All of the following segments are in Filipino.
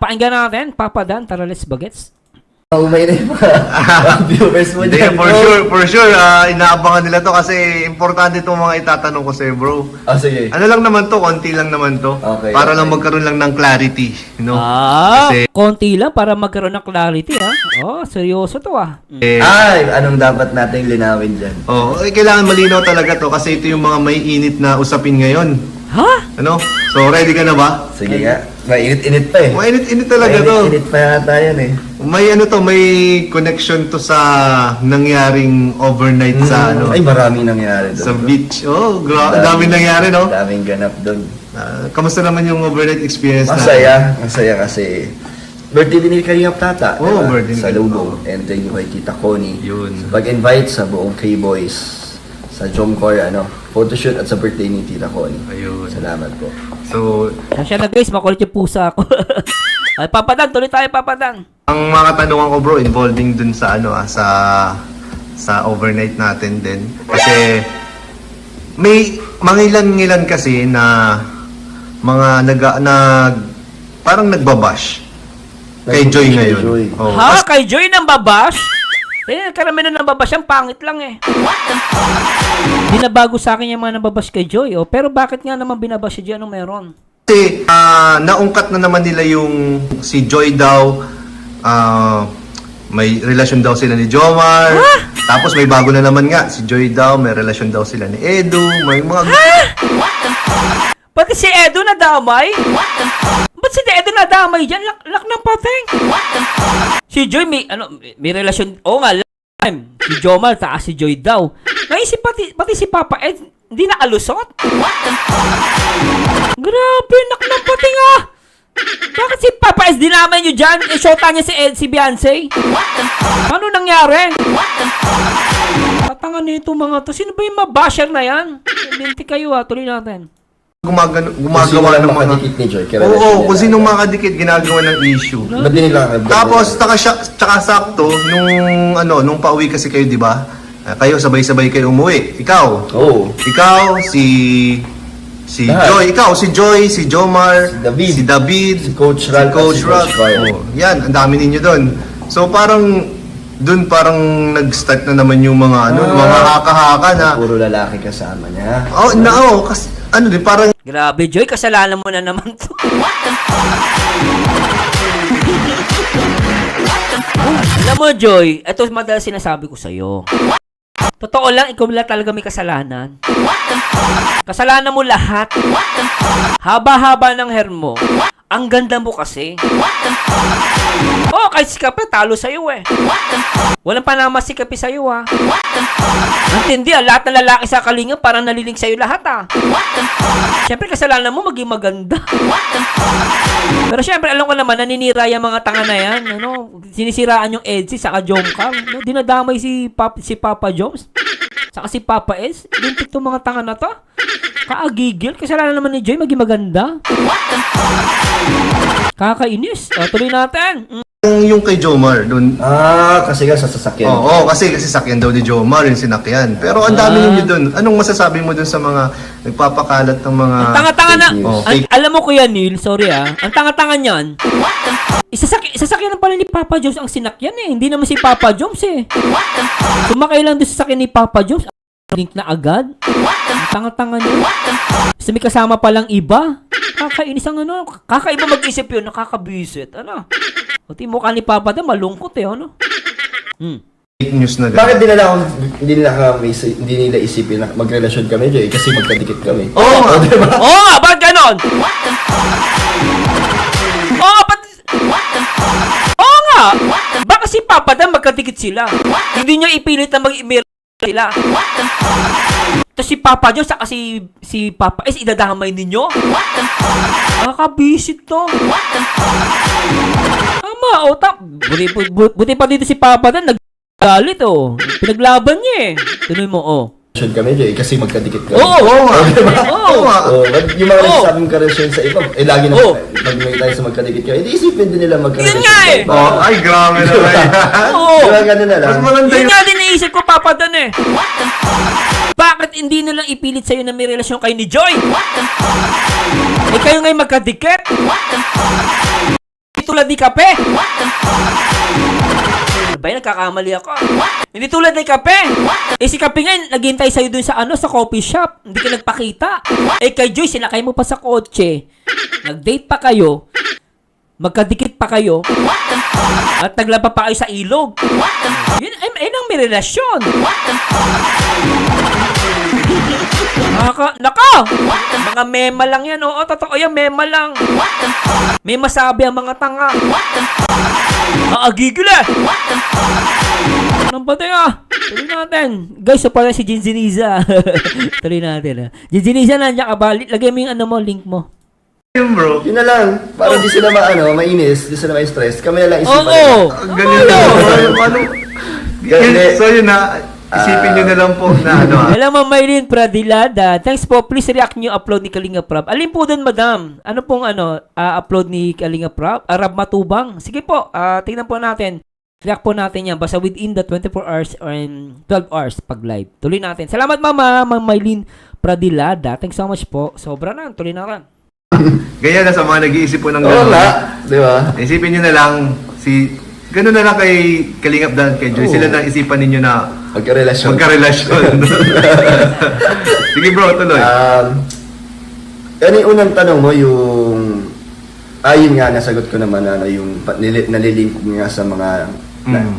pakinggan natin, Papa Dan, tara let's bagets. May rin mga viewers mo Hindi, dyan, for sure, inaabangan nila to kasi importante itong mga itatanong ko sa'yo, bro. Sige. Ano lang naman to, konti lang naman to. Okay, para okay. lang magkaroon lang ng clarity, you know? Kasi, Konti lang para magkaroon ng clarity, ha? Oh, seryoso to, ah. Anong dapat nating linawin dyan? kailangan malinaw talaga to kasi ito yung mga may init na usapin ngayon. Ha? Ano? So, ready ka na ba? Sige nga. Mainit-init pa eh. Mainit-init talaga to. Mainit pa yata yan eh. May may connection to sa nangyaring overnight sa Ay, maraming nangyari doon. sa beach. Daming nangyari, no? Daming ganap doon. Kamusta naman yung overnight experience Masaya kasi birthday din ni Kalingap Tata. Oo, diba? birthday ni Sa Kalingap. Lubo. And thank you kay Tita Connie. Yun. Pag-invite sa buong K-Boys sa Jomcor, photoshoot at sa birthday ni Tita Connie. Ayun. Salamat po. So, Siya na guys, makulit yung pusa ako. Ay, Papa Dan, tuloy tayo, Papa Dan. ang mga katanungan ko, bro, involving dun sa sa overnight natin din. Kasi may mangilan-ngilan kasi na mga parang nagbabash kay Joy ngayon. Joy. Oh. Ha? Kay Joy nang babash? Karamihan na nababash, ang pangit lang eh. Binabago sa akin yung mga nababash kay Joy, oh. Pero bakit nga naman binabash si Joy? Anong meron? Kasi naungkat na naman nila yung si Joy daw, may relasyon daw sila ni Jomar. Tapos may bago na naman nga, si Joy daw, may relasyon daw sila ni Edu. May mga... Pati si Edo nadamay? Ba't si Edo nadamay dyan? Lak ng pating. Si Joy may relasyon. Oo nga, time. Si Jomar, taas si Joy daw. Naisip pati si Papa Ed, hindi na alusot. Grabe, lak ng pating ah. Bakit si Papa Ed dinamay nyo dyan? Shota niya si Beyonce. Ano nangyari? Tatangan nito mga to. Sino ba yung mabasher na yan? Binti kayo tuloy natin. Gumagawa ng mga... Makadikit ni Joy. Kung sinong makadikit, ginagawa ng issue. Ba't din nila? Tapos, tsaka sakto, nung pauwi kasi kayo, di ba? Kayo, sabay-sabay kayo umuwi. Ikaw. Oo. Ikaw, si Joy. Ikaw, si Joy, si Jomar, Si David. si Si Coach Ralph. Coach at si Ralph. Coach Ryan. Yan, ang dami ninyo doon. So, parang nag-start na naman yung mga mga haka-haka na. Puro lalaki kasama niya. Kasi parang Grabe, Joy, kasalanan mo na naman to. Alam mo, Joy, ito madalas sinasabi ko sa'yo. Totoo lang, ikaw lang talaga may kasalanan. Kasalanan mo lahat. Haba-haba ng hair mo. Ang ganda mo kasi. Kahit si Kape, talo sa'yo eh. Walang panama si Kape sa'yo ah. Antindi lahat ng lalaki sa Kalingap parang naliling sa'yo lahat ah. Siyempre, kasalanan mo maging maganda. Pero siyempre, alam ko naman, naninira yung mga tanga na yan. Sinisiraan yung Edsy, saka Jomcar. Dinadamay si Papa Joms. Saka si Papa S. Bintik itong mga tanga na to. Kaagigil. Kasalanan naman ni Joy maging maganda. Kakainis. Tuloy natin. yung kay Jomar doon. Kasi nga sa sasakyan. Oo, kasi sakyan daw ni Jomar yung sinakyan. Pero ang dami ninyo doon. Anong masasabi mo doon sa mga nagpapakalat ng mga... Ang tanga-tanga na. fake- Alam mo Kuya Neil, sorry ang tanga-tanga niyan. Isasakyan na pala ni Papa Jones ang sinakyan eh. Hindi naman si Papa Jones eh. Sumakay lang doon sa sakyan ni Papa Jones. Link na agad. Ang tanga-tanga niya. Basta may kasama palang iba. Kakainis ang kakaiba mag-isip yun. Nakakabisit. Pati mukha ni Papa Dan malungkot eh. fake news na Bakit hindi nila isipin na magrelasyon kami, Joy? Kasi magkadikit kami. Oo nga. Diba? Oo nga, bakit ganon? Oo nga, baka si Papa Dan magkadikit sila. Hindi niya ipilit na mag-email sila. Tapos si Papa Jones saka si Papa S idadamay ninyo. Nakakabisit to. Tama, buti pa dito si Papa Dan naggalit pinaglaban niya eh. Tuloy mo Relasyon kami, Joy, kasi magkadikit kami. Oo nga. Oo nga. Yung mga nagsasabing karelasyon sa iba, lagi na pag may tayo sa magkadikit kami, hindi isipin din nila magkarelasyon. Yun nga eh. Ay, grabe naman yan. Diba ganun na lang? Mas maganda Yun yung... nga din naisip ko, Papa Dan eh. Bakit hindi na lang ipilit sa'yo na may relasyon kayo ni Joy? Kayo ngayon magkadikit? tulad ni Kape. Ano ba yun? Nagkakamali ako. Hindi tulad ni Kape. Eh si Kape nga, naghintay sa'yo dun sa sa coffee shop. Hindi ka nagpakita. Eh kay Joy, sinakay mo pa sa kotse. Nag-date pa kayo. Magkadikit pa kayo. At naglaba pa kayo sa ilog. Yun, ayun ang may relasyon. Nako! Mga mema lang yan. Oo, totoo yan. Mema lang. May masabi ang mga tanga. Gigil eh. Anong pati tuloy natin. Guys, so pala si Jinziniza. Tuloy natin Jinziniza, nandiyan ka ba? Lagay mo yung link mo. Yun, bro. Yun na lang. Para di sila mainis, di sila ma-stress. Kami na lang isipan nila. Ang galing na. So yun na, isipin nyo na lang po na Hello, Ma'am Maylin Pradilada. Thanks po. Please react nyo upload ni Kalinga Prab. Alin po dun, madam? Ano pong upload ni Kalinga Prab? Arab Matubang? Sige po, tingnan po natin. React po natin yan. Basta within the 24 hours or 12 hours pag live. Tuloy natin. Salamat, Ma'am Maylin Pradilada. Thanks so much po. Sobra na. Tuloy natin. Ganyan na sa mga nag-iisip po ng Oo gano'n. nga, di ba? Isipin nyo na lang, gano'n na lang kay Kalingap Dan, kay Joy. Oo. Sila na isipan ninyo na Magkarelasyon. Sige bro, tuloy. Ano yung unang tanong mo, yung... yun nga, nasagot ko naman yung nalilink ko nga sa mga...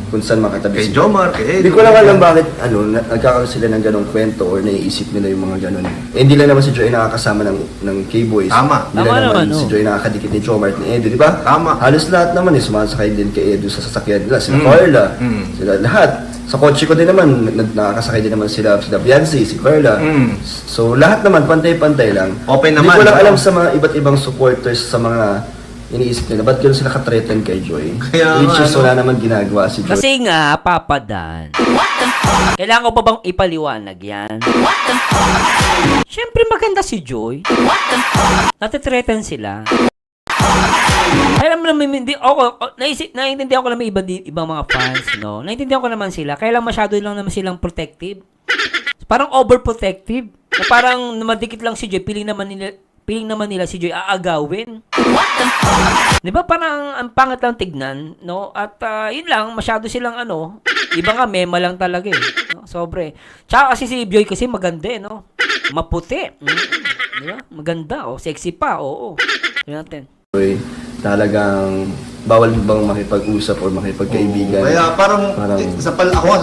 kung saan makatabi Kay Jomar, kay Eddie. Hindi ko lang alam bakit, nagkakaroon sila ng ganong kwento or naiisip nila yung mga ganon. Hindi lang naman si Joy nakakasama ng K-Boys. Tama. Hindi lang Tama naman naman, si Joy nakakadikit ni Jomar at ni Edo, di ba? Tama. Halos lahat naman sumasakay din kay Edo sa sasakyan nila. Sila Carla, sila lahat. Sa kotse ko din naman, nakakasakay din naman sila Beyonce, si Carla. So lahat naman, pantay-pantay lang. Open Hindi naman, ko lang no? alam sa mga iba't ibang supporters sa mga iniisip nila. Ba't gano'n sila ka-threaten kay Joy? Kaya Which is nga, wala naman ginagawa si Joy. Kasi nga, Papa Dan. Kailangan ko pa bang ipaliwanag yan? Siyempre maganda si Joy. Natitretan sila. Alam mo naman, naiintindihan ko naman ibang mga fans, no? Naiintindihan ko naman sila. Kaya lang masyado lang naman silang protective. Parang overprotective. Na parang madikit lang si Joy, piling naman nila si Joy aagawin. Di ba parang ang pangit lang tignan, no? At yun lang, masyado silang iba nga, mema lang talaga no? Sobre. Tsaka kasi si Joy kasi maganda no? Maputi. Di ba? Maganda, sexy pa, oo. Yun natin. Joy, talagang bawal bang makipag-usap o makipagkaibigan? Kaya parang sa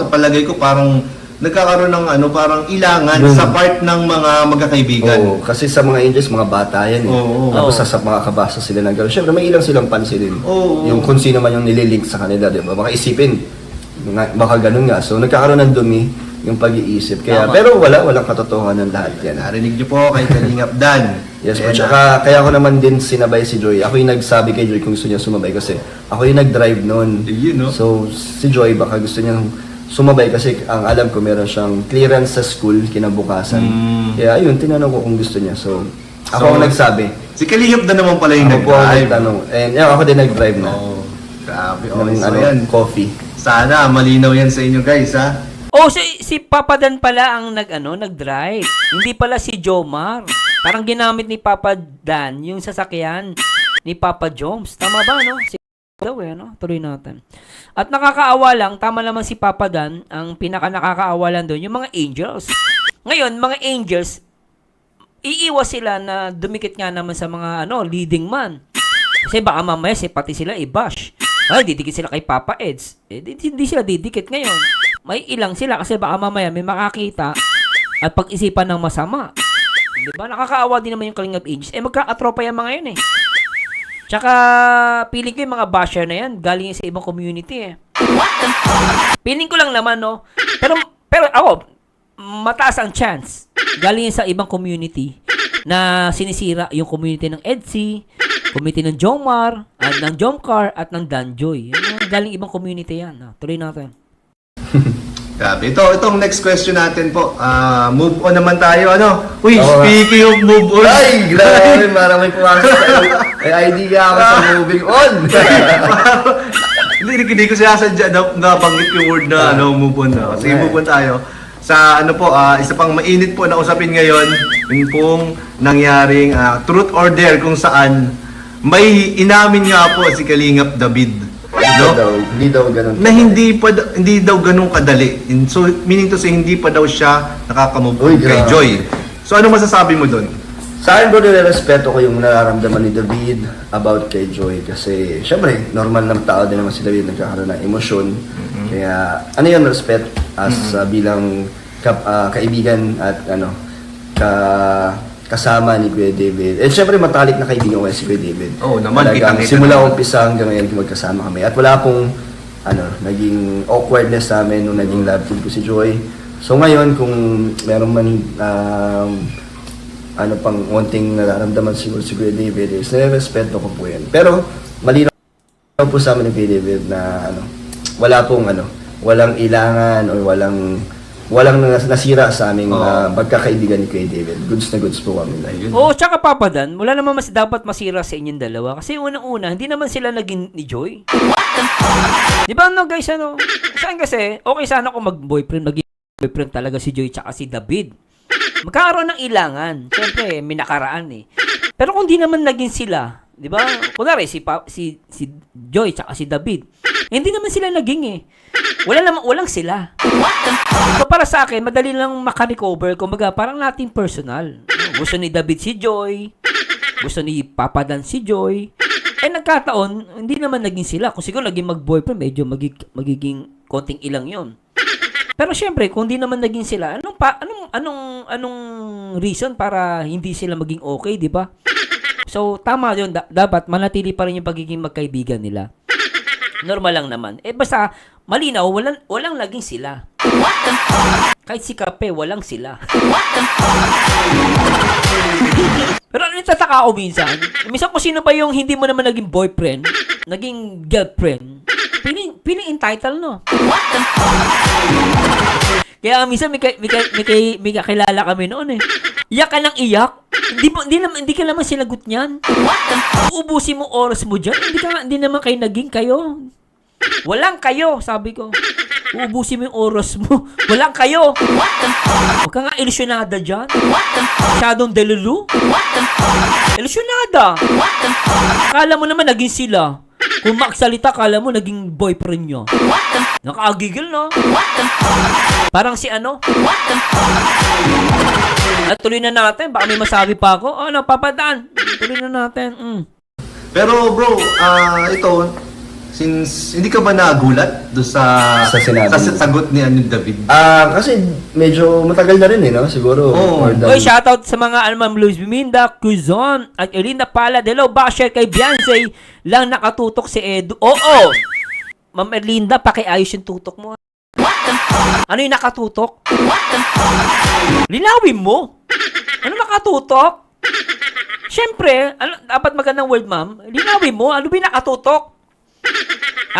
palagay ko parang nagkakaroon ng parang ilangan sa part ng mga magkakaibigan. Oo, kasi sa mga Angels, mga bata yan Oo. Tapos sa makakabasa sila ng gano'n. Siyempre, may ilang silang pansinin. Oo. Yung kung sino man yung nililink sa kanila, di ba? Baka isipin, baka ganun nga. So, nagkakaroon ng dumi yung pag-iisip. Kaya, Tama. pero walang katotohanan lahat yan. Narinig niyo po kay Kalingap Dan. Yes, po. Tsaka, kaya ako naman din sinabay si Joy. Ako yung nagsabi kay Joy kung gusto niya sumabay kasi ako yung nag-drive noon. Yun, no? So, si Joy, baka gusto niyang sumabay kasi ang alam ko meron siyang clearance sa school kinabukasan. Kaya ayun, tinanong ko kung gusto niya. So, ako ang nagsabi. Si Kalingap Dan naman pala yung Ako po ang nag-drive. nagtanong. And ako din nag-drive na. Grabe. Ng Okay, so yan. coffee. Sana malinaw yan sa inyo guys, ha? Si Papa Dan pala ang nag-drive. Hindi pala si Jomar. Parang ginamit ni Papa Dan yung sasakyan ni Papa Joms. Tama ba, no? Daw no? Tuloy natin. At nakakaawa lang, tama naman si Papa Dan, ang pinaka nakakaawa lang doon, yung mga Angels. Ngayon, mga Angels, iiwas sila na dumikit nga naman sa mga leading man. Kasi baka mamaya pati sila i-bash. Ay, didikit sila kay Papa Eds. Hindi sila didikit ngayon. May ilang sila kasi baka mamaya may makakita at pag-isipan ng masama. Diba? Nakakaawa din naman yung Kalingap Angels. Magkakatropa yung mga yun Tsaka, feeling ko yung mga basher na yan, galing sa ibang community Feeling ko lang naman, no? Pero ako, mataas ang chance. Galing sa ibang community na sinisira yung community ng Edsy, community ng Jomar, at ng Jomcar, at ng Danjoy. Galing ibang community yan. Tuloy natin. Grabe. Itong next question natin po. Move on naman tayo, Uy, Oo nga. speaking of move on. Ay, grabe, parang may pumasok sa'yo. May idea ako sa moving on. Hindi ko sinasadya na nabanggit yung word na move on na. Sige, move on tayo. Sa isa pang mainit po na usapin ngayon, yung pong nangyaring truth or dare kung saan May inamin nga po si Kalingap David, Hindi daw ganun. na hindi daw ganun kadali. So meaning to say hindi pa daw siya nakakamove Uy, kay grabe. Joy. So ano masasabi mo doon? Sa akin bro, nirespeto ko yung nararamdaman ni David about kay Joy kasi syempre normal na tao din naman si David, nagkakaroon ng emosyon. Kaya ano yun, respect as bilang kaibigan at kasama ni Kuya David. Eh syempre matalik na kaibigan ko si Kuya David. Oo naman, Talagang kitang-kita simula naman. umpisa hanggang ngayon magkasama kami. At wala pong naging awkwardness sa amin nung naging love team ko si Joy. So ngayon kung meron man pang konting nararamdaman siguro si Kuya David is nire-respeto ko po yan. Pero malinaw po sa amin ni Kuya David na walang ilangan or walang nasira sa aming pagkakaibigan ni Kuya David. Goods na goods po kami. Like. Oo, tsaka Papa Dan, wala naman dapat masira sa inyong dalawa. Kasi unang-una, hindi naman sila naging ni Joy. Di ba guys, Saan kasi, okay sana kung maging boyfriend talaga si Joy tsaka si David. Magkakaroon ng ilangan. Siyempre, may nakaraan eh. Pero kung di naman naging sila, di ba? Kunwari, si Joy tsaka si David, hindi naman sila naging eh. Walang sila. So para sa akin, madali lang makarecover. Kumbaga, parang nating personal. Gusto ni David si Joy. Gusto ni Papa Dan si Joy. Eh nagkataon, hindi naman naging sila. Kung siguro naging mag-boyfriend, medyo magiging konting ilang yon. Pero syempre, kung di naman naging sila, anong reason para hindi sila maging okay, di ba? So tama yun. Dapat manatili pa rin yung pagiging magkaibigan nila. Normal lang naman. Eh basta malinaw, walang naging sila. Kahit si Kape, walang sila. Pero nagtataka ako minsan. Minsan kung sino pa yung hindi mo naman naging boyfriend, naging girlfriend, piling entitled, no? Kaya minsan may kakilala kami noon eh. Iyak ka ng iyak. Hindi ka naman sinagot niyan. Uubusin mo oras mo dyan. Hindi naman kayo naging kayo. Walang kayo, sabi ko. Uubusin mo yung oras mo. Walang kayo. Huwag ka nga ilusyonada dyan. Masyadong delulu. Ilusyonada. Akala mo naman naging sila. Kung maksalita, akala mo naging boyfriend nyo. Nakaagigil, no? Parang si At tuloy na natin. Baka may masabi pa ako. Papa Dan. Tuloy na natin. Pero bro, ito, since hindi ka ba nagulat doon sa sinabi sa mo? sagot ni David? Kasi medyo matagal na rin no? Siguro. Oo. More than- Oy, shoutout sa mga Ma'am Luis Biminda, Quezon, at Elinda Pala. Hello, Basher kay Beyonce. Lang nakatutok si Edu. Oo! Ma'am Erlinda, pakiayos yung tutok mo. Ano yung nakatutok? Linawin mo. Ano nakatutok? Siyempre, dapat magandang word, ma'am. Linawin mo. Ano ba yung nakatutok?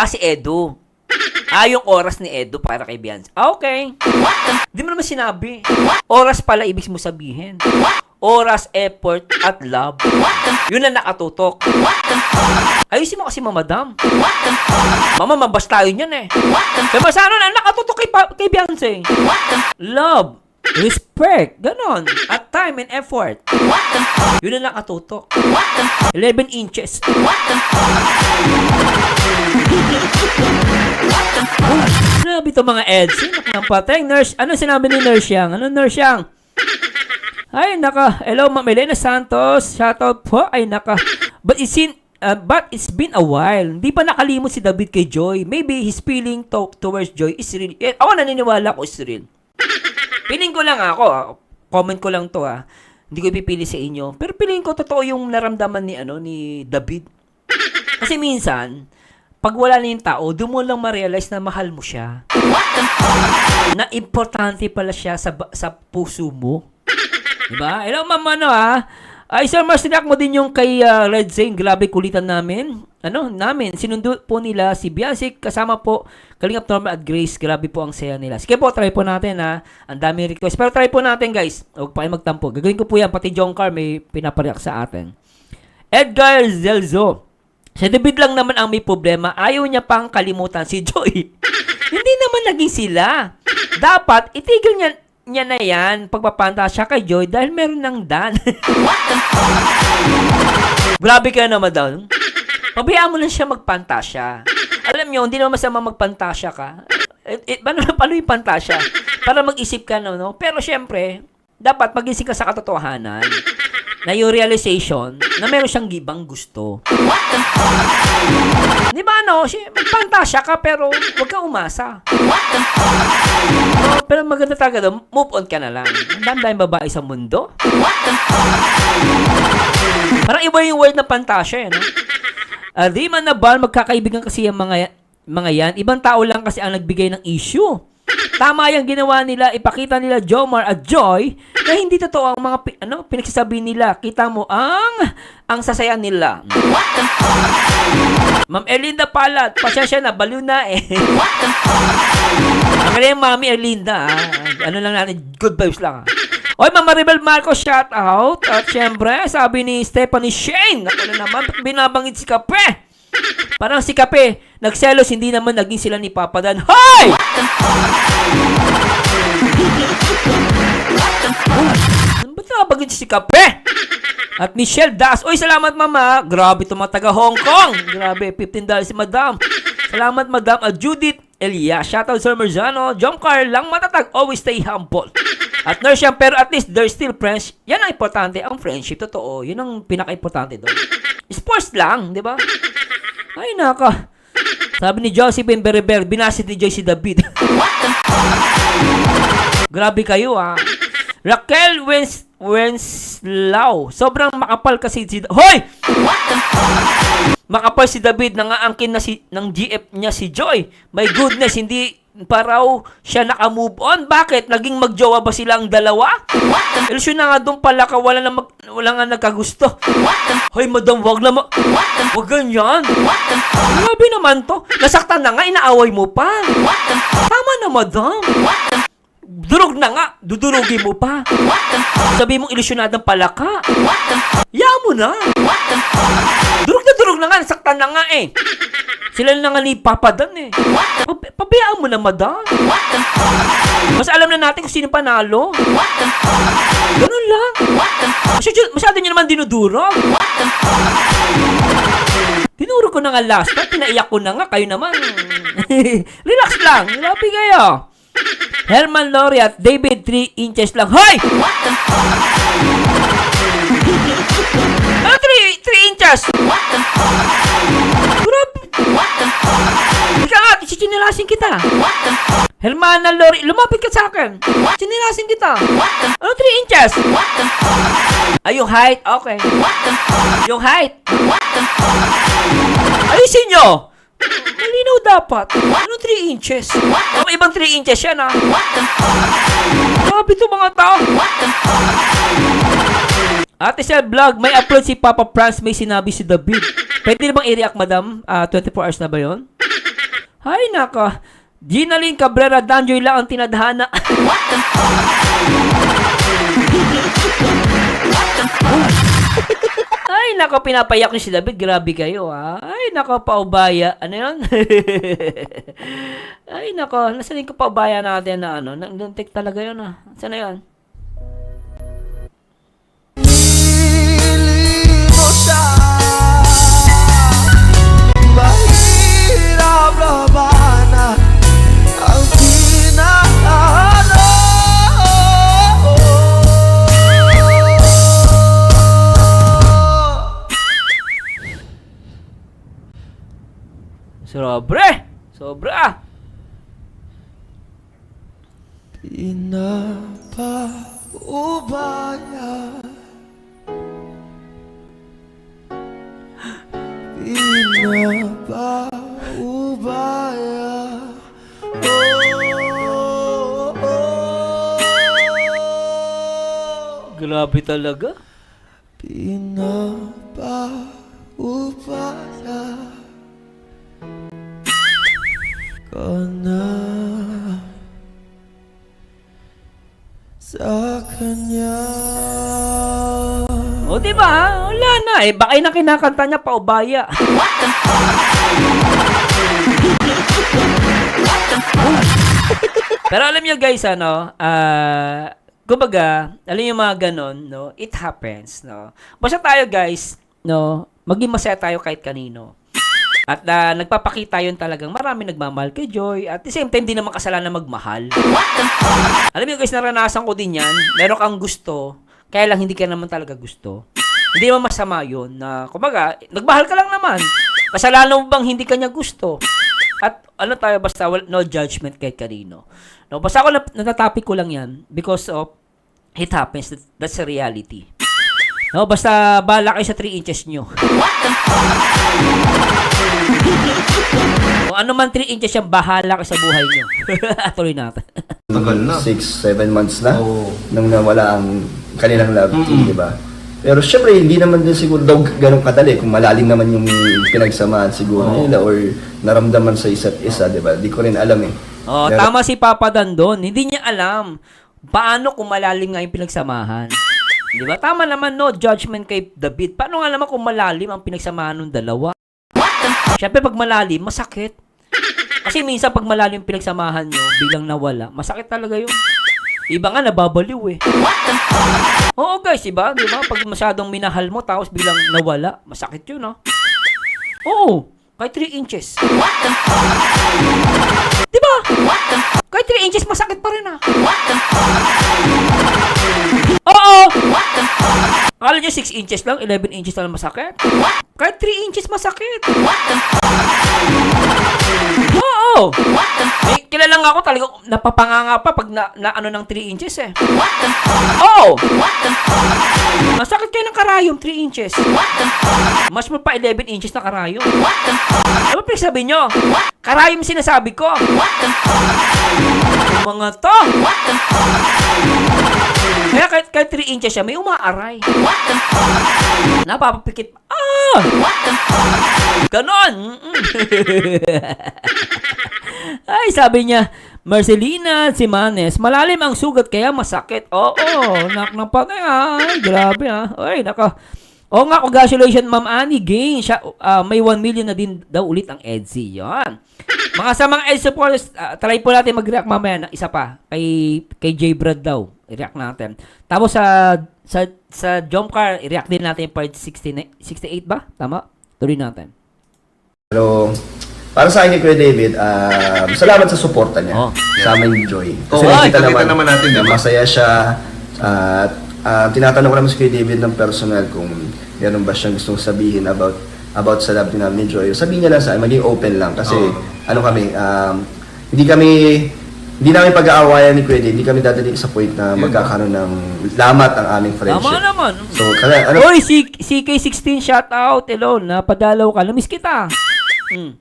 Si Edu. Yung oras ni Edu para kay Beyonce. Okay. Di mo naman sinabi. Oras pala ibig mo sabihin. Oras, effort, at love. Yun ang nakatutok. Ayusin mo kasi, Madam. Mama, mabas tayo niyan eh. Diba sa ano na nakatutok kay Beyonce? Love, respect, ganon. At time and effort. Yun ang nakatutok. 11 inches. Grabe ito mga Edson. Napatay. Nurse. Ano sinabi ni Nurse Yang? Ano Nurse Yang? Ay, naka. Hello, Ma'am Elena Santos. Shoutout po. Ay, naka. But it's been a while. Hindi pa nakalimot si David kay Joy. Maybe his feeling towards Joy is real. Ako naniniwala ko is real. Piling ko lang ako. Comment ko lang to Hindi ko ipipili sa inyo. Pero piling ko totoo yung naramdaman ni David. Kasi minsan, pag wala na yung tao, doon mo lang ma-realize na mahal mo siya. Na importante pala siya sa puso mo. Diba? Hello, ma'am, Sir Mars, tinak mo din yung kay Red Zane. Grabe kulitan namin. Sinundo po nila si Beyonce. Kasama po Kalingap Norma at Grace. Grabe po ang saya nila. Sige po, try po natin Ang daming request. Pero try po natin, guys. Huwag pa kayo magtampo. Gagawin ko po yan. Pati John Carr may pinapareak sa atin. Edgar Zelzo. Si David lang naman ang may problema. Ayaw niya pang kalimutan si Joy. Hindi naman naging sila. Dapat, itigil niya niya na yan, pagpapantasya kay Joy dahil meron ng Dan. Grabe ka naman daw. Pabayaan mo lang siya magpantasya. Alam nyo, hindi naman masama magpantasya ka. Paano yung pantasya? Para mag-isip ka, no? Pero syempre, dapat mag-isip ka sa katotohanan na yung realization na meron siyang gibang gusto. Di ba, no? Magpantasya ka, pero huwag ka umasa. Pero maganda talaga doon, move on ka na lang. Ang dami-daming babae sa mundo. Parang iba yung word na pantasya, no? Di man na bal, magkakaibigan kasi yung mga yan. Ibang tao lang kasi ang nagbigay ng issue. Tama yung ginawa nila, ipakita nila Jomar at Joy na hindi totoo ang mga pinagsasabi nila. Kita mo ang sasaya nila. Ma'am Erlinda Palat, pasensya na, baliw na eh. Ang yung Mami Erlinda, ano lang natin, good vibes lang. Oy, Mama Rebel Marcos, shout out. At syempre, sabi ni Stephanie Shane, ako na naman, binabangit si Kape. Parang si Kape, nagselos, hindi naman naging sila ni Papa Dan. Hoy! Ba't nabagin si Kape? At Michelle Das, oy, salamat mama. Grabe itong mga taga Hong Kong. Grabe, $15 si Madam. Salamat Madam. At Judith Elia, shoutout Sir Merzano. John Carl lang matatag, always stay humble. At nurse yan, pero at least they're still friends. Yan ang importante, ang friendship, totoo. Yun ang pinaka-importante doon. Sports lang, di ba? Ay, naka. Sabi ni Josephine Bereber, binasid ni Joy si David. Grabe kayo, Raquel Wenslao. Sobrang makapal kasi si... Hoy! Makapal si David, nangaangkin na ng GF niya si Joy. My goodness, hindi pa raw siya naka-move on. Bakit? Naging magjowa ba silang dalawa? Ilusyon na nga doon pala ka, wala nga nagkagusto. Hoy, madam, wag ganyan. Grabe naman to. Nasaktan na nga, inaaway mo pa. Tama na, madam. Durog na nga, dudurugin mo pa. Sabi mong ilusyonadang pala ka. Yaan mo na. Durog na nga, nasaktan na nga eh. Sila na nga ni Papa Dan eh. Pabayaan mo na, madam. Mas alam na natin kung sino panalo. Ganun lang. Masyado nyo naman dinudurog. Dinurog ko na nga last time. Pinaiyak ko na nga. Kayo naman. Relax lang. Grabe kayo. Herman Laureat, David 3 inches lang. Hoy! Ano 3 inches? Grabe. Ika nga, sinilasin kita. Hermana Lori, lumapit ka sa akin. Sinilasin kita. Ano 3 inches? Ay, yung height? Okay. Yung height? Ayusin nyo. Malinaw dapat. Ano 3 inches? Ibang 3 inches yan, Grabe ito mga tao. Ate Sel Vlog, may upload si Papa Franz, may sinabi si David. Pwede na bang i-react, madam? 24 hours na ba yun? Hay, naka. Ginaline Cabrera, Danjoy lang ang tinadhana. Ay, nako, pinapayak niyo si David. Grabe kayo, Ay, nako, paubaya. Ano yun? Ay, nako, nasa din ko paubaya natin na Nag-take talaga yun, Saan na yun? Mahirap labanan ang pinakaano. Sobra! Pinapaubaya, Grabe talaga. Pinapaubaya ka na sa kanya. O, diba? Wala na eh. Baka na kinakanta niya paubaya. Pero alam niyo guys, kumbaga, alam niyo mga ganon, no? It happens, no? Basta tayo guys, no? Maging masaya tayo kahit kanino. At nagpapakita yun talagang marami nagmamahal kay Joy. At the same time, di naman kasalanan magmahal. Alam niyo guys, naranasan ko din yan. Meron kang gusto, kaya lang hindi ka naman talaga gusto. Hindi naman masama yun na, kumbaga, nagmahal ka lang naman. Kasalanan mo bang hindi ka niya gusto? At ano tayo, basta no judgment kahit kanino. No, basta ako natatopic ko lang yan because of it happens. That's a reality. No, basta bahala kayo sa 3 inches nyo. Kung ano man 3 inches yan, bahala kayo sa buhay nyo. Tuloy natin. Tagal na. 6-7 months na Oo. nang nawala ang kanilang love team, di ba? Pero syempre, hindi naman din siguro daw ganun kadali kung malalim naman yung pinagsamahan siguro nila or naramdaman sa isa't isa, di ba? Di ko rin alam eh. Oh, Pero- tama si Papa Dan doon. Hindi niya alam paano kung malalim nga yung pinagsamahan. Di ba? Tama naman, no judgment kay David. Paano nga naman kung malalim ang pinagsamahan ng dalawa? Siyempre, pag malalim, masakit. Kasi minsan, pag malalim yung pinagsamahan nyo, biglang nawala, masakit talaga yun. Iba nga, nababaliw eh. Oo guys, iba? Di ba? Pag masyadong minahal mo, tapos biglang nawala, masakit yun, no? Oo, kahit 3 inches. Di ba? Kahit 3 inches, masakit pa rin, ah. Oo! Akala nyo 6 inches lang, 11 inches na lang masakit? Kahit 3 inches masakit. Oo! May kilala nga ako talagang napapanganga pa pag na ano ng 3 inches eh. Oo! Masakit kayo ng karayom, 3 inches. Mas mo pa 11 inches na karayom. Ano ba sabi nyo? Karayom sinasabi ko. Yung mga to. Kaya kahit 3 inches siya, may umaaray. Napapapikit. Ah! Ganon! Ay, sabi niya, Marcelina Simanes, malalim ang sugat kaya masakit. Oo, naknapatay. Ay, grabe ha. Ay, naka. Oo nga, congratulations Ma'am Annie Gain. Siya, may 1 million na din daw ulit ang EDSI. Yan. Mga samang EDSI supporters, try po natin mag-react mamaya ng isa pa. Kay J. Brad daw. I-react natin. Tapos sa jump car, i-react din natin yung part 68 ba? Tama? Tuloy natin. Pero para sa akin ni Kuya David, salamat sa suporta niya Oh. sa amin ni Joy. Oo, kita naman natin, na diba? masaya siya. At tinatanong ko naman si Kuya David ng personal kung meron ba siyang gustong sabihin about sa love namin ni Joy. Sabihin niya lang sa akin, maging open lang. Kasi ano kami, hindi namin pag-aawayan ni Kuya David, hindi kami dadali sa point na magkakaroon ng lamat ang aming friendship. Tama naman. So, kaya, Hoy, CK16 shout out. Hello, napadalaw ka. Namiss kita.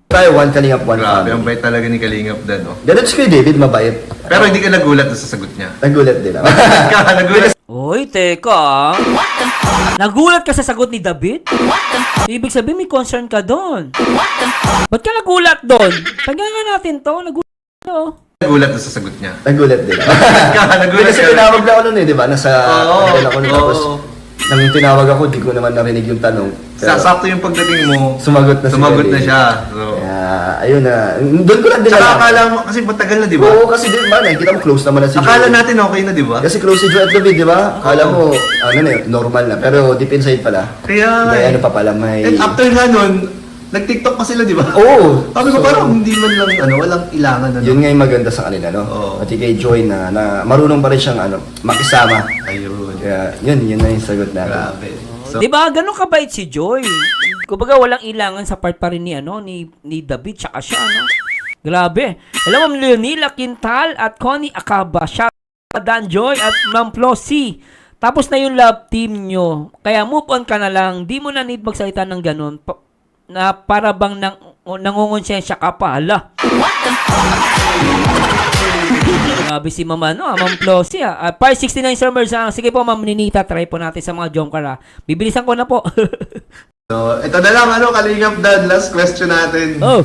tayo, one kalingap, one Grabe, ang family. bait talaga ni Kalingap Dan, oh. Ganun si Kuya David, mabait. Pero hindi ka nagulat sa sagot niya. Nagulat din ako. Nagulat. Hoy, teka. Nagulat ka sa sagot ni David? Ibig sabihin may concern ka doon. Ba't ka nagulat doon? Tagyan natin to. Nagulat to. Nagulat sa sagot niya. Nagulat din ako. Nagulat Kasi ka. tinawag na ako nun eh, di ba? Nasa Oo, hotel ako nun. Tapos, oo. nang tinawag ako, di ko naman narinig yung tanong. Pero, Sakto yung pagdating mo, sumagot na sumagot na David. siya. So, Kaya, ayun na. Doon ko lang din Tsaka alam. akala mo, kasi matagal na, di ba? Oo, kasi di ba, nakikita mo close naman na si Akala Joey. natin okay na, di ba? Kasi close si Joey at David, di ba? Akala mo, ano na yun, normal na. Pero deep inside pala. Kaya, May ano pa pala, may... And after nga nun, nag-TikTok pa sila, di ba? Oo. Sabi ko So, parang hindi man lang, walang ilangan, yun nga yung maganda sa kanila, no? Oo. Pati kay Joy na marunong pa rin siyang, makisama. Ayun. Kaya, yun na yung sagot natin. Grabe. So, Di ba? Ganun kabait si Joy. Kumbaga walang ilangan sa part pa rin ni David tsaka siya, no? Grabe. Alam mo, Leonila Quintal at Connie Acaba. Shout out Dan Joy at Ma'am Flossie. Tapos na yung love team nyo. Kaya move on ka na lang. Di mo na need magsalita ng ganun. Na para bang nangungonsensya ka pa. Hala. Grabe si Mama, no? Ma'am Flossie, Part 69 Sir Merzang. Sige po, Ma'am Ninita. Try po natin sa mga jomcar, Bibilisan ko na po. so, ito na lang, Kalingap Dan, last question natin. Oh.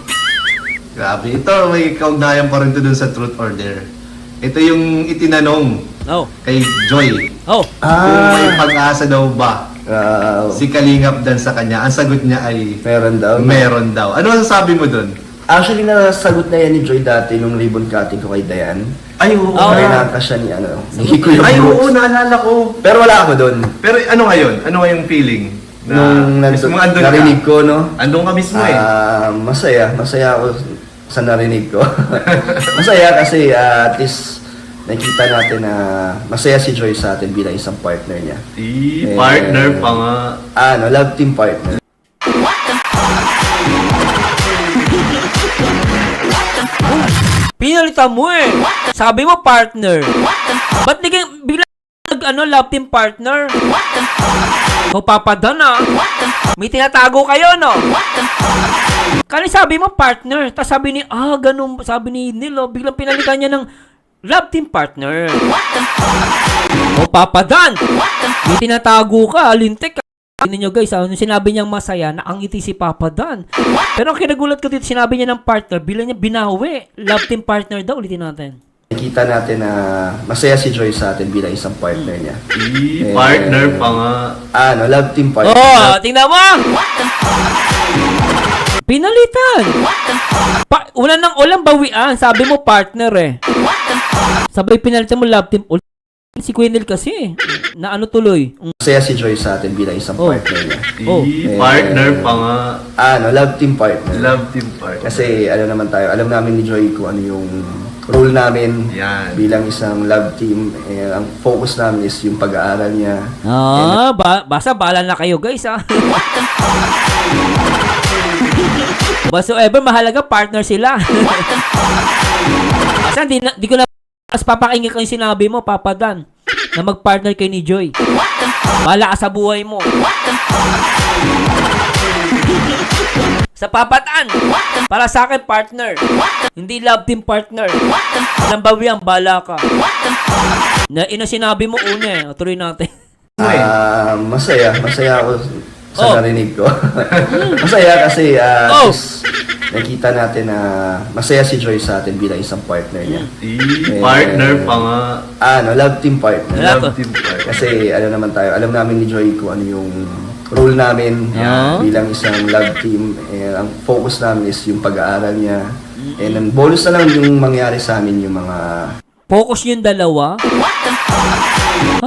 Grabe, ito may kaugnayan pa rin to dun sa truth or dare. Ito yung itinanong Oh. kay Joy. Oh. Kung may pag-asa daw ba Wow. si Kalingap Dan sa kanya, ang sagot niya ay Meron daw. meron daw. Ano ang sabi mo dun? Actually, nasagot na yan ni Joy dati nung ribbon cutting ko kay Dayan. Ay, oo. Oo. Kaya siya ni ni Kuya Ay, oo, Brooks. naalala ko. Pero wala ako doon. Pero ano ngayon? Ano ngayong feeling? Nung mismo andun narinig ka? ko, no? Andun ka mismo eh. Masaya ako sa narinig ko. Masaya kasi at least nakita natin na masaya si Joy sa atin bilang isang partner niya. Partner pa nga. Love team partner. Pinalitan mo eh. Sabi mo partner. Ba't di kayo bigla love team partner? O papadan ah. May tinatago kayo no? Kani sabi mo partner. Tapos sabi ni, ganun. Sabi ni Nilo, biglang pinalitan niya ng love team partner. O papadan. May tinatago ka, lintik ka. Tingnan nyo guys, nung sinabi niyang masaya, nakangiti si Papa Dan. Pero ang kinagulat ko dito, sinabi niya ng partner, bilang niya binawi. Love team partner daw, ulitin natin. Nakita natin na masaya si Joy sa atin bilang isang partner niya. Partner pa nga. Love team partner. Tingnan mo! Pinalitan! Ulang bawian, sabi mo partner eh. Sabay pinalitan mo love team. Si Quenel kasi, na ano tuloy. Masaya si Joy sa atin bilang isang partner niya. Partner pa nga. Love team partner. Love team partner. Kasi naman tayo, alam namin ni Joy kung ano yung role namin Yan. bilang isang love team. Ang focus namin is yung pag-aaral niya. Basta bahala na kayo guys ha. Whatsoever, mahalaga partner sila. Basta di ko na mas papakinggan ko yung sinabi mo, Papa Dan, na mag-partner kay ni Joy. Bahala ka sa buhay mo. Sa Papa Dan, para sa akin partner, hindi love team partner. Ilang bawian, bahala ka. Ina sinabi mo una eh. Tuloy natin. Masaya ako sa narinig ko. Masaya kasi nakita natin na masaya si Joy sa atin bilang isang partner niya. Partner pa nga. Love team partner. Love team partner. Kasi naman tayo, alam namin ni Joy kung ano yung role namin bilang isang love team. Ang focus namin is yung pag-aaral niya. And ang bonus na lang yung mangyari sa amin yung mga Focus yung dalawa?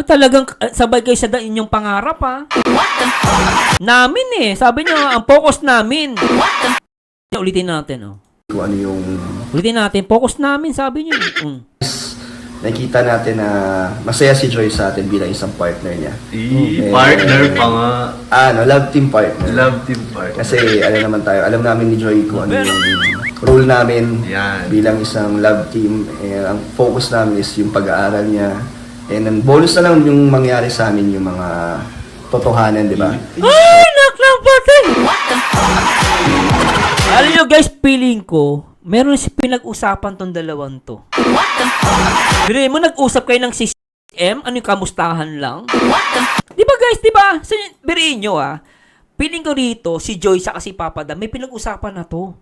Talagang sabay kayo sa inyong pangarap ha? Namin eh. Sabi niyo, ang focus namin. Ulitin natin kung ano yung Ulitin natin, focus namin, sabi niyo. nakita natin na masaya si Joy sa atin bilang isang partner niya. Partner pa nga. Love team partner. Love team partner. Kasi naman tayo, alam namin ni Joy kung ano yung role namin Yan. bilang isang love team. Ang focus namin is yung pag-aaral niya. And ang bonus na lang yung mangyari sa amin yung mga totohanan, di ba? Ay, naklang pati! Alam niyo guys, feeling ko, meron si pinag-usapan tong dalawang to. Biro mo, nag-usap kayo ng CCM, ano yung kamustahan lang? Di ba guys, di ba? Biriin nyo feeling ko rito, si Joy sa si Papa Dan, may pinag-usapan na to.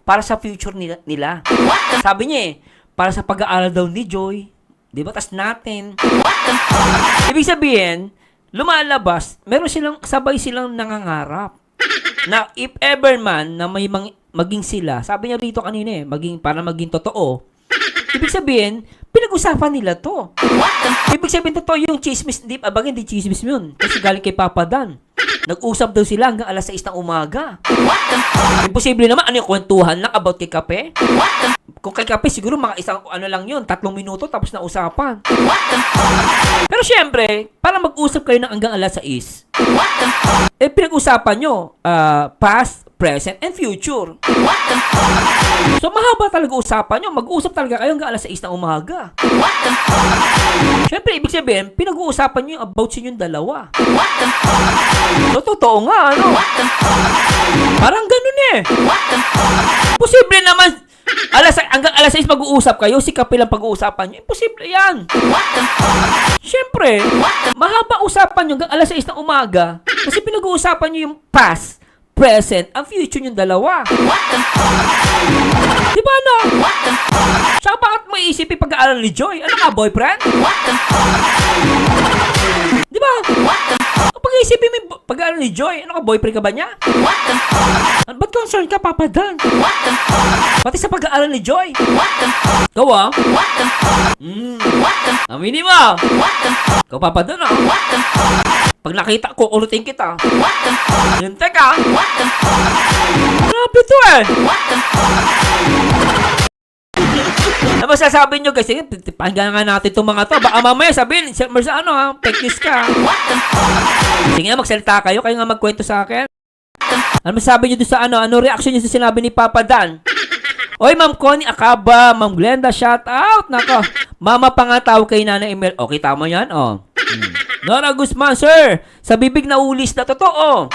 Para sa future nila. Sabi niya para sa pag-aaral daw ni Joy, di ba? Tas natin. Ibig sabihin, lumalabas, meron sabay silang nangangarap. Na if ever man na may maging sila, sabi niya rito kanina para maging totoo. Ibig sabihin, pinag-usapan nila to. Ibig sabihin totoo yung chismis, hindi chismis yun. Kasi galing kay Papa Dan. Nag-usap daw sila hanggang alas 6 ng umaga. Imposible naman, yung kwentuhan lang about kay Kape? Kung kay Kape, siguro mga lang yun, 3 minuto tapos na usapan. Pero syempre, para mag-usap kayo ng hanggang alas 6, pinag-usapan nyo, past, present, and future. So, mahaba talaga usapan nyo. Mag-uusap talaga kayo hanggang alas 6 ng umaga. Syempre, ibig sabihin, pinag-uusapan nyo yung about sa inyong dalawa. So, totoo nga, Parang ganun Posible naman, hanggang alas 6 mag-uusap kayo, si Kape lang pag-uusapan nyo. Imposible yan. Syempre, mahaba usapan nyo hanggang alas 6 ng umaga kasi pinag-uusapan nyo yung past, present, ang future yung dalawa. Diba Saka bakit mo iisipin pag-aaral ni Joy? Ano ka, boyfriend? Diba? Pag-iisipin mo, pag-aaral ni Joy, ano ka, boyfriend ka ba niya? Ba't concerned ka, Papa Dan? Pati sa pag-aaral ni Joy. Ikaw ah? Aminin mo. Ikaw, Papa Dan ah? Pag nakita ko, ulitin kita. Hintay ka. Grabe to eh. Ano masasabi nyo guys? Sige, pakinggan nga natin itong mga to. Baka mamaya sabihin, sa ano ha, fake news ka. Sige nga, magsalita kayo. Kayo nga magkwento sa akin. Ano masasabi nyo doon sa ano? Ano reaction nyo sa sinabi ni Papa Dan? Oy, Ma'am Connie Acaba, Ma'am Glenda, shout out. Nako, Mama pa nga tawag kay Nana Emel. Okay, tama yan, oh. Nora Guzman, sir, sa bibig na ulis na totoo.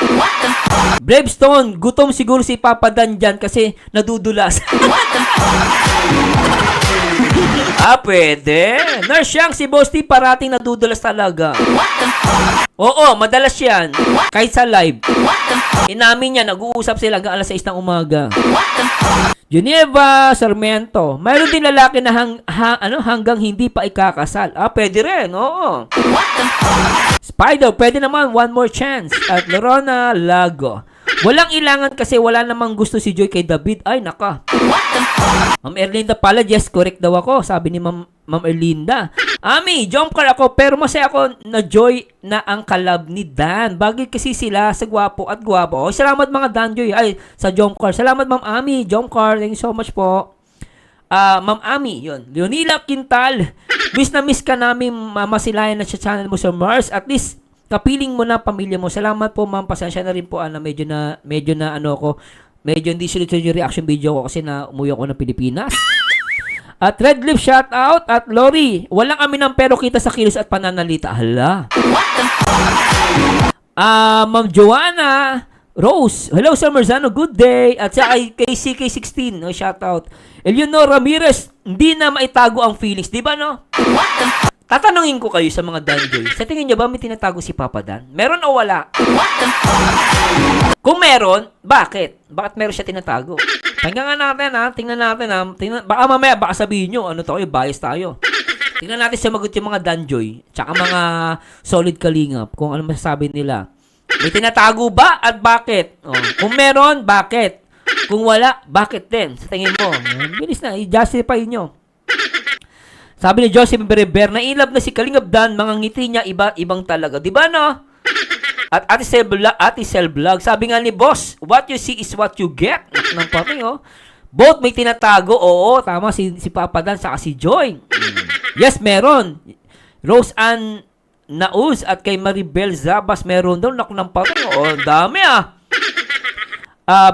Bravestone, gutom siguro si Papa Dan dyan kasi nadudulas. Pwede. Nurse Yang, si Boss T parating nadudulas talaga. Oo, madalas yan. Kahit sa live. Inamin niya, nag-uusap sila hanggang alas 6 ng umaga. Geneva Sarmiento, mayroon din lalaki na hanggang hindi pa ikakasal. Pwede rin, oo. Spider, pwede naman, one more chance. At Lorona Lago, walang ilangan kasi wala namang gusto si Joy kay David. Ay, naka. Ma'am Erlinda pala, yes, correct daw ako. Sabi ni Ma'am Erlinda. Ami, jump car ako, pero masaya ako na Joy na ang kalab ni Dan. Bagay kasi sila sa gwapo at gwapo. Oh, salamat mga Dan Joy. Ay, sa jump car. Salamat Ma'am Ami, jump car. Thank you so much po. Ma'am Ami, yun. Leonila Quintal, miss na miss ka namin mamasilayan na sa channel mo sa Mars. At least, kapiling mo na pamilya mo. Salamat po ma'am, pasensya na rin po medyo na ano ko, medyo hindi sulit yung reaction video ko kasi na umuwi ako ng Pilipinas. At Red Lip shout out. At Lori, walang amin ng pero kita sa kilos at pananalita. Hala. Ma'am Joanna Rose, hello Sir Marzano, good day. At sa kay CK16, no, shout out. Eleanor Ramirez, hindi na maitago ang feelings, di ba no? Tatanungin ko kayo sa mga Danjoy. Sa tingin nyo ba may tinatago si Papa Dan? Meron o wala? Kung meron, bakit? Bakit meron siya tinatago? Tingnan natin ha. Tingnan natin ha. Baka mamaya, baka sabihin nyo, ano tayo, bias tayo. Tingnan natin sumagot yung mga Danjoy. Tsaka mga solid kalingap. Kung ano masasabi nila. May tinatago ba at bakit? Kung meron, bakit? Kung wala, bakit din? Sa tingin mo. Bilis na, i-justify nyo. Sabi ni Joseph Bereber, na-inlove na si Kalingap Dan, mga ngiti niya ibang talaga. Diba no? At Ate Cell Vlog, sabi nga ni Boss, what you see is what you get. Nang pati oh. Both may tinatago, oo, tama si Papa Dan saka si Joy. Yes, meron. Rose Ann Nauz at kay Maribel Zabas meron daw. Naku ng pati, dami ah.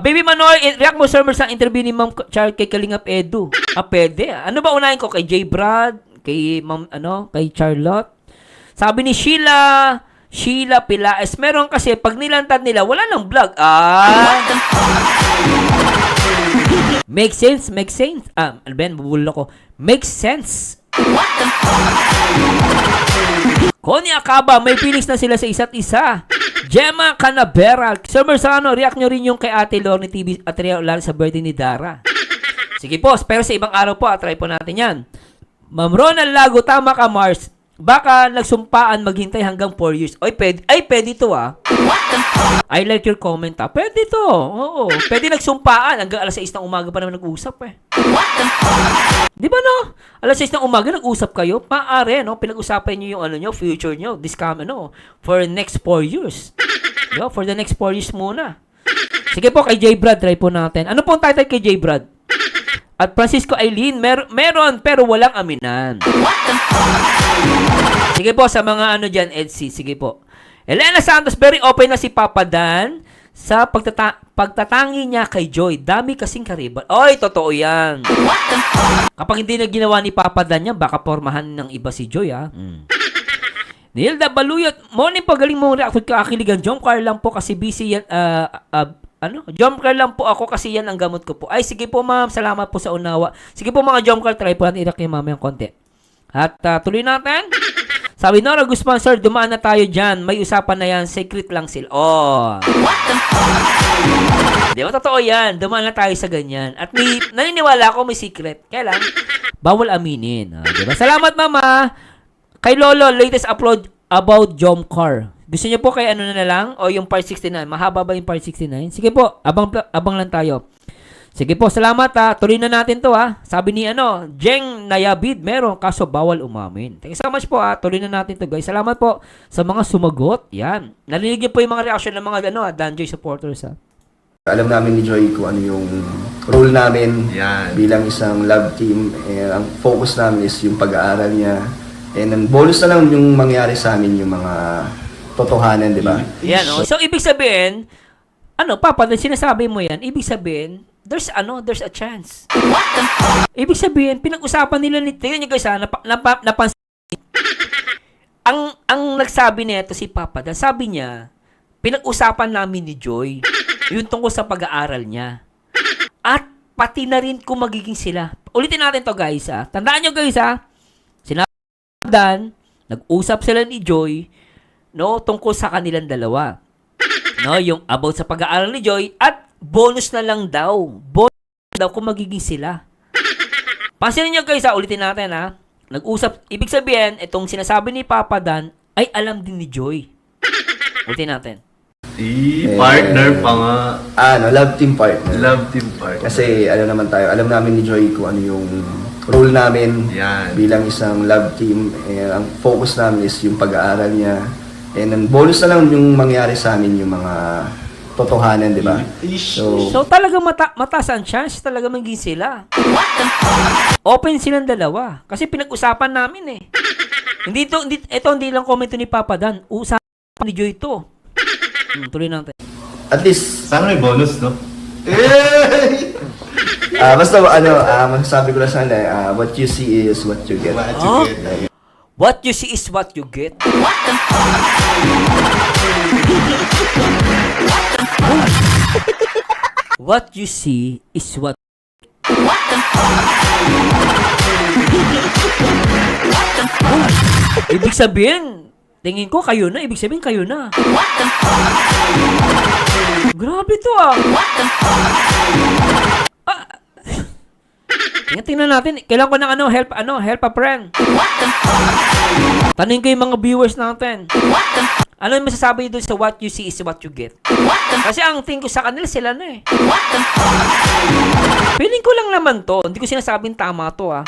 Baby Manoy, react mo sir sa interview ni Ma'am Char kay Kalingap Edu. Pwede. Ano ba unahin ko? Kay J. Brad? Kay Ma'am, kay Charlotte? Sabi ni Sheila Pilaes, meron kasi pag nilantad nila, wala nang vlog. Make sense? Ano ba yan? Bubulol ako. Makes sense. Connie Acaba, may feelings na sila sa isa't isa. Gemma Canavera, Sir Marzano, react nyo rin yung kay Ate Lorne TV at react sa birthday ni Dara. Sige po, pero sa ibang araw po, try po natin yan. Ma'am Ronald Lago, tama ka Mars. Baka nagsumpaan maghintay hanggang 4 years. Pwede to ah. I like your comment ah. Pwede to. Oo. Pwede nagsumpaan hanggang alas 6 ng umaga pa naman nag-usap eh. Di ba no? Alas 6 ng umaga nag-usap kayo. Maaari no? Pinag-usapan nyo yung future nyo. For next 4 years. Diba? For the next 4 years muna. Sige po kay J. Brad, try po natin. Ano pong title kay J. Brad? At Francisco Aileen, meron pero walang aminan. Sige po sa mga dyan, Edsy. Sige po. Elena Santos, very open na si Papa Dan sa pagtatangi niya kay Joy. Dami kasing karibal. Oy, totoo yan. Kapag hindi na ginawa ni Papa Dan yan, baka pormahan ng iba si Joy, ha? Nilda Baluyot, morning po, galing mo react ka akiligan. Jump car lang po kasi busy yan. Jump car lang po ako kasi yan ang gamot ko po. Ay, sige po ma'am, salamat po sa unawa. Sige po mga jump car, try po natin i-react yung mamaya konti. At tuloy natin. Sabi Nora Guzman, sir, dumaan na tayo dyan. May usapan na yan. Secret lang sila. Di ba? Totoo yan. Dumaan na tayo sa ganyan. At naniniwala ako may secret. Kaya lang, bawal aminin. Di ba? Salamat, mama. Kay Lolo, latest upload about jump car. Gusto niyo po kay ano na lang o yung part 69? Mahaba ba yung part 69? Sige po, abang lang tayo. Sige po, salamat ha. Tuloy na natin to ha. Sabi ni Jeng Nayabid, meron kaso bawal umamin. Thank you so much po ha. Tuloy na natin to guys. Salamat po sa mga sumagot. Yan. Narinig niyo po yung mga reaction ng mga Danjoy supporters ha. Alam namin ni Joy kung ano yung role namin Yan. bilang isang love team. Ang focus namin is yung pag-aaral niya. And ang bonus na lang yung mangyari sa amin yung mga totohanan, di ba? Yan So ibig sabihin, Papa, sinasabi mo yan, ibig sabihin, there's a chance. Ibig sabihin, pinag-usapan nila tingnan niyo guys ha, napansin. Ang nagsabi nito si Papa Dan, sabi niya, pinag-usapan namin ni Joy yung tungkol sa pag-aaral niya. At pati na rin kung magiging sila. Ulitin natin to guys ha. Tandaan niyo guys ha. Sinabi ni Dan, nag-usap sila ni Joy, tungkol sa kanilang dalawa. Yung about sa pag-aaral ni Joy at bonus na lang daw. Bonus na daw kung magiging sila. Pansinin niyo guys ha, ulitin natin ha. Nag-usap, ibig sabihin, itong sinasabi ni Papa Dan ay alam din ni Joy. Ulitin natin. Partner pa nga. Love team partner. Love team partner. Kasi naman tayo, alam namin ni Joy kung ano yung role namin Yan. bilang isang love team. Ang focus namin is yung pag-aaral niya. And ang bonus na lang yung mangyari sa amin yung mga totohanan, di ba? So talagang mataas ang chance talaga maging sila. Open silang dalawa. Kasi pinag-usapan namin eh. Hindi lang komento ni Papa Dan. Usapan ni Joy to. Tuloy natin. At least, Sana may bonus, no? basta masasabi ko lang sana, what you see is what you get. What you see is what you get. What you see is what. Ibig sabihin, tingin ko kayo na. Ibig sabihin kayo na. Grabe to ah. Tingnan natin. Kailangan ko ng help a friend. Tanungin ko yung mga viewers natin. Ano yung masasabi doon sa what you see is what you get? Kasi ang tingin ko sa kanila, sila na eh. Feeling ko lang naman to. Hindi ko sinasabing tama to ah.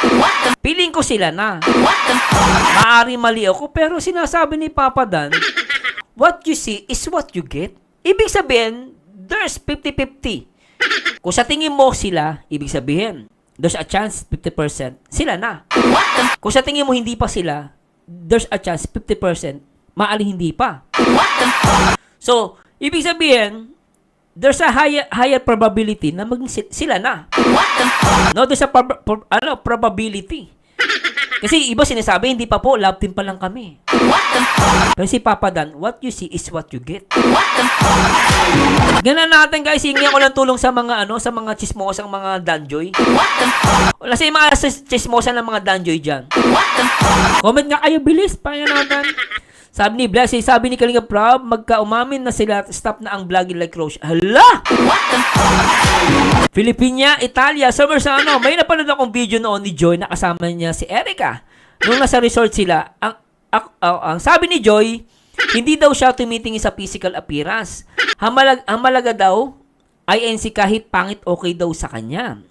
Feeling ko sila na. Maaari mali ako, pero sinasabi ni Papa Dan, what you see is what you get. Ibig sabihin, there's 50-50. Kung sa tingin mo sila, ibig sabihin, there's a chance 50% sila na. Kung sa tingin mo hindi pa sila, there's a chance 50% maaring hindi pa. So, ibig sabihin, there's a higher probability na maging sila na. There's a probability. Kasi iba sinasabi, hindi pa po, love team pa lang kami. Pero si Papa Dan, what you see is what you get. Ganun natin guys, hingi ako ng tulong sa mga sa mga chismosang mga Danjoy. Wala sa mga chismosa ng mga Danjoy dyan. Comment nga kayo, bilis, paano natin. Sabi ni Blessy, sabi ni Kalinga Prab, magka-umamin na sila, stop na ang vlogging like Roche. Hala! Filipina, Italia, summer sa may napanood akong video noon ni Joy na kasama niya si Erica. Nung nasa resort sila, ang sabi ni Joy, hindi daw siya tumitingin sa physical appearance. Ang malaga daw, INC kahit pangit okay daw sa kanya.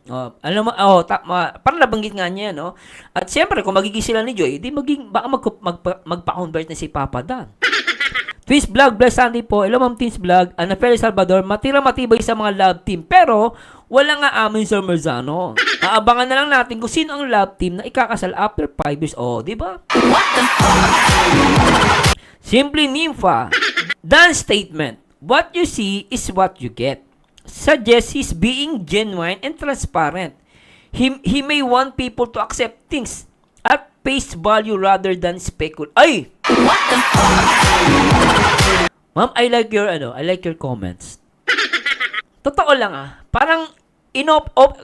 Parang nabanggit nga niya, no? At siyempre, kung magiging sila ni Joy, baka magpa-convert na si Papa Dan. Twins Vlog, bless Sunday po. Hello, Ma'am Twins Vlog. Anapel Salvador, matibay sa mga love team. Pero, wala nga amin sa Merzano. Aabangan na lang natin kung sino ang love team na ikakasal after 5 years. Di ba? Simply Nympha. Dan statement. What you see is what you get. Suggests he's being genuine and transparent. He may want people to accept things at face value rather than speculate. Ay! Ma'am, I like your comments. Totoo lang Parang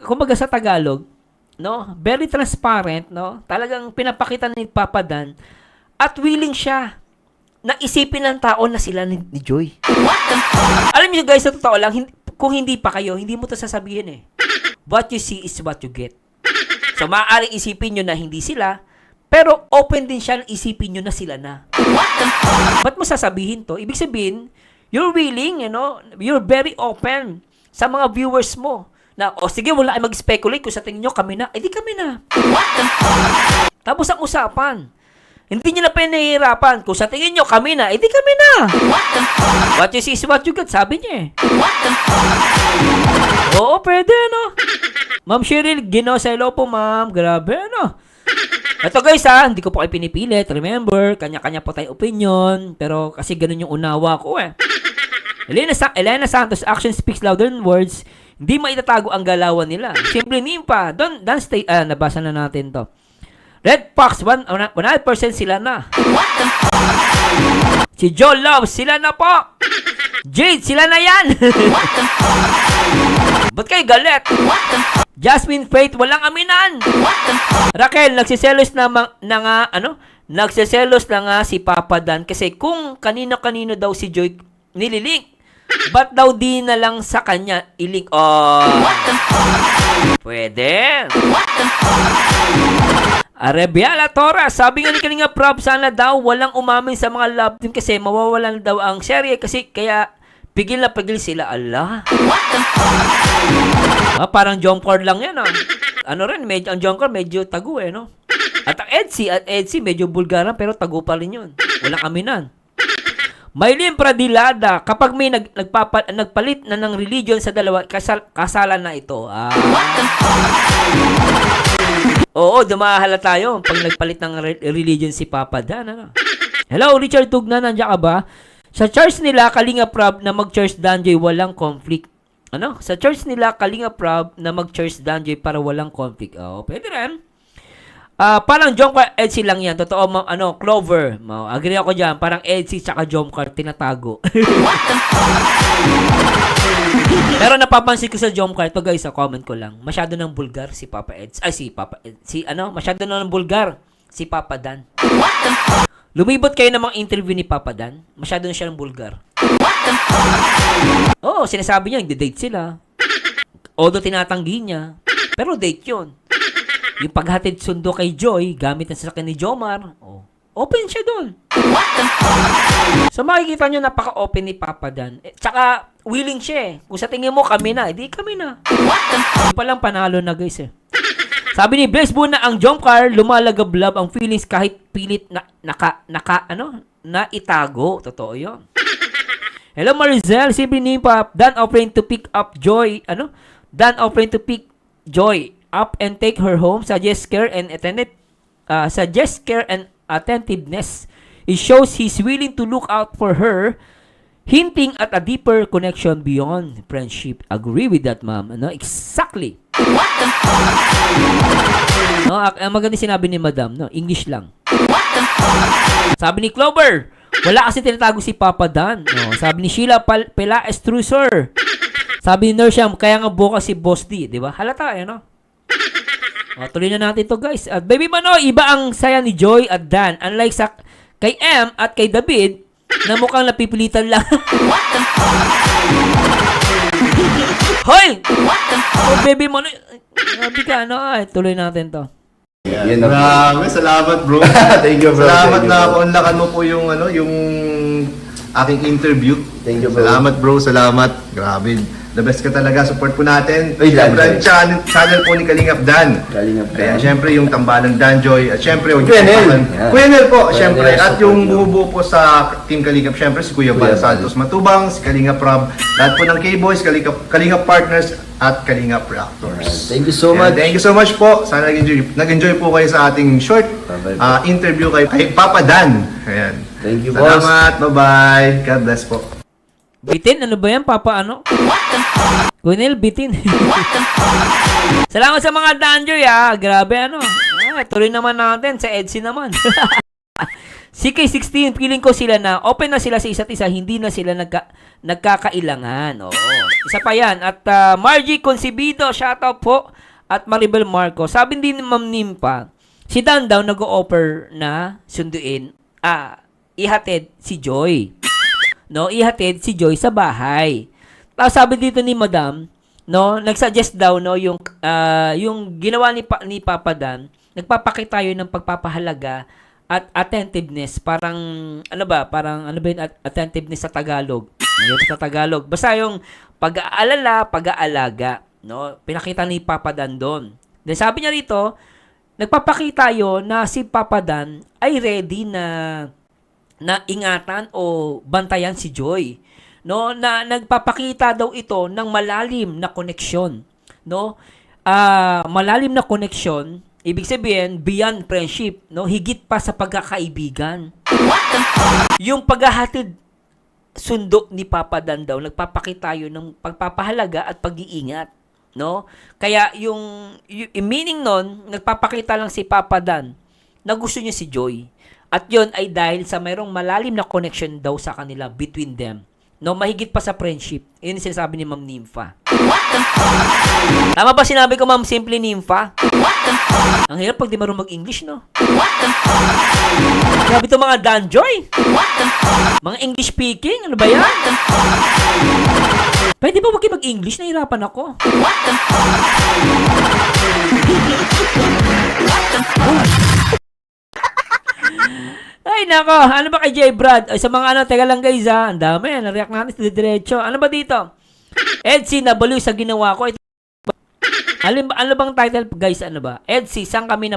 kumbaga sa Tagalog, no? Very transparent, no? Talagang pinapakita ni Papa Dan at willing siya na isipin ng tao na sila ni Joy. Alam niyo guys, sa totoo lang, kung hindi pa kayo, hindi mo to sasabihin eh. What you see is what you get. So, maaaring isipin nyo na hindi sila, pero open din siya na isipin nyo na sila na. Ba't mo sasabihin to? Ibig sabihin, you're willing, you're very open sa mga viewers mo. Na, sige, wala kayo mag-speculate kung sa tingin nyo kami na, edi kami na. Tapos ang usapan, hindi nyo na pinahihirapan. Kung sa tingin nyo kami na, edi kami na. What you see is what you get, sabi niya eh. Oo, pwede, no? Ma'am Cheryl, hello po, ma'am. Grabe, no? Ito guys hindi ko po kayo pinipilit. Remember, kanya-kanya po tayo opinion. Pero kasi ganun yung unawa ko eh. Elena Santos, action speaks louder than words. Hindi maitatago ang galawan nila. Simple nimpa. Don't stay, nabasa na natin to. Red Fox, 100% sila na. Si Joe Love, sila na po. Jade, sila na yan. Ba't kayo galit? Jasmine Faith, walang aminan. Raquel, nagsiselos nagsiselos na nga si Papa Dan kasi kung kanino-kanino daw si Joy nililink, ba't daw di na lang sa kanya ilink? Pwede. Arebiala Torres, sabi nga ni Kalinga Prab, sana daw walang umamin sa mga love team kasi mawawalan daw ang serye kasi kaya pigil na pigil sila. Allah. Parang Jomcar lang yan Ano rin, ang Jomcar medyo tago no? At ang Edsy medyo bulgaran pero tago pa rin yun. Walang aminan. Maylin Pradilada, kapag may nagpalit na ng religion sa dalawa, kasalan na ito. Oo, dumahala tayo pag nagpalit ng religion si Papa Dan. Hello, Richard Tugna, nandiyan ka ba? Sa church nila, Kalinga Prab na mag-church Danjoy, walang conflict. Sa church nila, Kalinga Prab na mag-church Danjoy para walang conflict. Pwede rin. Parang Jomcar, Edsy lang yan. Totoo, Clover. Agree ako dyan. Parang Edsy tsaka Jomcar, tinatago. Pero napapansin ko sa Jomcar, ito guys, comment ko lang. Masyado ng bulgar si Papa Eds. Masyado ng bulgar si Papa Dan. Lumibot kayo ng mga interview ni Papa Dan. Masyado na siya ng bulgar. Oo, sinasabi niya, nagde-date sila. Although tinatanggi niya. Pero date yun. Yung paghatid sundo kay Joy, gamit na sa akin ni Jomar. Open siya doon. So makikita nyo, napaka-open ni Papa Dan. Tsaka, willing siya Kung sa tingin mo kami na, edi kami na. Yung palang panalo na guys Sabi ni Blaise Buna, ang Jomcar, lumalagablab ang feelings kahit pilit na itago. Totoo yun. Hello Maricel, sabi ni Pap, Dan offering to pick up Joy, Dan offering to pick Joy up and take her home, suggest care and attentiveness. It shows he's willing to look out for her, hinting at a deeper connection beyond friendship. Agree with that, ma'am. Exactly. Maganda sinabi ni Madam, English lang. Sabi ni Clover, wala kasi tinatago si Papa Dan. Sabi ni Sheila Pela Estrucer. Sabi ni Nersham, kaya nga bukas si Boss D, di ba? Halata tuloy na natin to guys. At baby Mano, iba ang saya ni Joy at Dan. Unlike sa kay M at kay David, na mukhang napipilitan lang. Hoy! Baby Mano, sabi ka, tuloy natin to. Yan na. Grabe, salamat bro. Thank you, bro. Salamat Thank you, na bro. unlakan mo po yung yung aking interview. Thank you, bro. Salamat bro, salamat. Grabe. The best ka talaga. Support po natin. Ay, Siyempre, Dan, channel po ni Kalingap Dan. Kalingap Dan. Ayan, siyempre yung tambalan Danjoy. At siyempre, Kuya Nel. Kuya Nel po, Kuya siyempre. Nel, At support yung mo. bumubuo po sa Team Kalingap, siyempre si Kuya Val Kuya Val. Santos Matubang, si Kalingap Rob, lahat po ng K-Boys, Kalingap Partners, at Kalingap Raptors. Thank you so Ayan, much. Thank you so much po. Sana nag-enjoy po kayo sa ating short Bye-bye. interview kay Papa Dan. Ayan. Thank you, boss. Salamat. Bye-bye. God bless po. Bitin, ano ba yan, Papa, Gunel, bitin. Salamat sa mga Danjoy, Grabe, tuloy naman natin sa Edsy naman. CK16, feeling ko sila na, open na sila sa isa't isa, hindi na sila nagkakailangan. Oo. Isa pa yan. At Margie Concebido, shoutout po. At Maribel Marco. Sabi din ni Ma'am Nimpa, si Dan daw nag-o-offer na sunduin, ihatid si Joy. Ihatid si Joy sa bahay. Tapos sabi dito ni Madam, nagsuggest daw, yung ginawa ni Papa Dan, nagpapakita yun ng pagpapahalaga at attentiveness. Parang, ano ba yung attentiveness sa Tagalog? Ayun sa Tagalog. Basta yung pag-aalala, pag-aalaga. No? Pinakita ni Papa Dan doon. Then sabi niya rito, nagpapakita yon na si Papa Dan ay ready na ingatan o bantayan si Joy. No, na nagpapakita daw ito ng malalim na koneksyon, no? Malalim na koneksyon, ibig sabihin beyond friendship, no? Higit pa sa pagkakaibigan. Yung paghahatid sundo ni Papa Dan daw, nagpapakita yun ng pagpapahalaga at pag-iingat, no? Kaya yung meaning nun, nagpapakita lang si Papa Dan na gusto niya si Joy. At yun ay dahil sa mayroong malalim na connection daw sa kanila between them. No, mahigit pa sa friendship. Yun yung sinasabi ni Ma'am Nympha. Tama ba sinabi ko, Ma'am Simple Nympha? Ang hirap pag di marunong mag-English, no? Grabe ito mga Danjoy. Mga English speaking, ano ba yan? Pwede ba wag kayo mag-English? Nahirapan ako. Ay, nako. Ano ba kay J. Brad? Ay, sa mga ano, teka lang guys ha. Ang dami. Nareact natin sa diretso. Ano ba dito? Edsy, nabaloy sa ginawa ko. Ito, ano bang title guys? Ano ba? Edsy, saan kami na